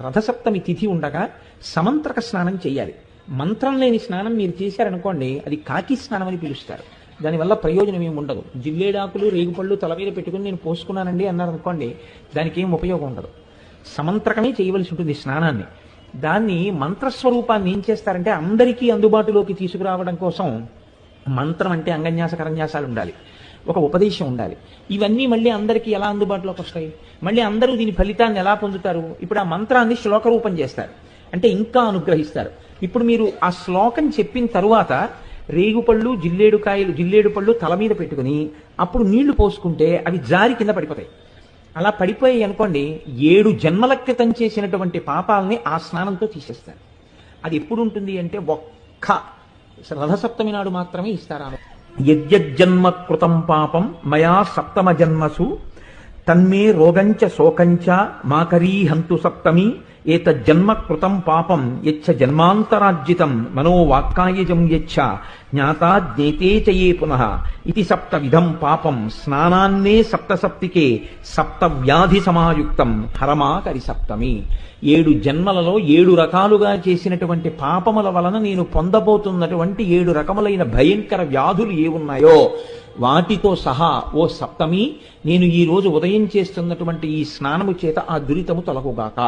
రథసప్తమి తిథి ఉండగా సమంత్రక స్నానం చేయాలి. మంత్రం లేని స్నానం మీరు చేశారనుకోండి, అది కాకి స్నానం అని పిలుస్తారు. దానివల్ల ప్రయోజనం ఏమి ఉండదు. జిల్లేడాకులు రేగుపళ్ళు తల మీద పెట్టుకుని నేను పోసుకున్నానండి అన్నారనుకోండి, దానికి ఏం ఉపయోగం ఉండదు. సమంత్రకమే చేయవలసి ఉంటుంది స్నానాన్ని. దాన్ని మంత్రస్వరూపాన్ని ఏం చేస్తారంటే అందరికీ అందుబాటులోకి తీసుకురావడం కోసం మంత్రం అంటే అంగన్యాస కరన్యాసాలు ఉండాలి, ఒక ఉపదేశం ఉండాలి. ఇవన్నీ మళ్ళీ అందరికీ ఎలా అందుబాటులోకి వస్తాయి? మళ్ళీ అందరూ దీని ఫలితాన్ని ఎలా పొందుతారు? ఇప్పుడు ఆ మంత్రాన్ని శ్లోక రూపం చేస్తారు, అంటే ఇంకా అనుగ్రహిస్తారు. ఇప్పుడు మీరు ఆ శ్లోకం చెప్పిన తరువాత రేగుపళ్ళు జిల్లేడు పళ్ళు తల మీద పెట్టుకుని అప్పుడు నీళ్లు పోసుకుంటే అవి జారి కింద పడిపోతాయి. అలా పడిపోయాయి అనుకోండి, 7 జన్మల క్రితం చేసినటువంటి పాపాలని ఆ స్నానంతో తీసేస్తారు. అది ఎప్పుడు ఉంటుంది అంటే ఒక్క రథసప్తమి నాడు మాత్రమే ఇస్తారు. యజ్జన్మ కృతం పాపం మయా సప్తమ జన్మసు తన్మే రోగంచ శోకంచ మాకరీ హంతు సప్తమి ఏతజ్జన్మ కృతం పాపం యచ్చ జన్మాంతరార్జితం మనోవాక్కాయజం యచ్చ జ్ఞాతా జ్ఞేతే చయే పునః ఇది సప్త విధం పాపం స్నానాన్నే సప్తసప్తికే సప్త వ్యాధి సమాయుక్తం హరమాకరి సప్తమి. 7 జన్మలలో 7 రకాలుగా చేసినటువంటి పాపముల వలన నేను పొందబోతున్నటువంటి 7 రకములైన భయంకర వ్యాధులు ఏ ఉన్నాయో వాటితో సహా ఓ సప్తమి, నేను ఈ రోజు ఉదయం చేస్తున్నటువంటి ఈ స్నానము చేత ఆ దురితము తొలగుగాక.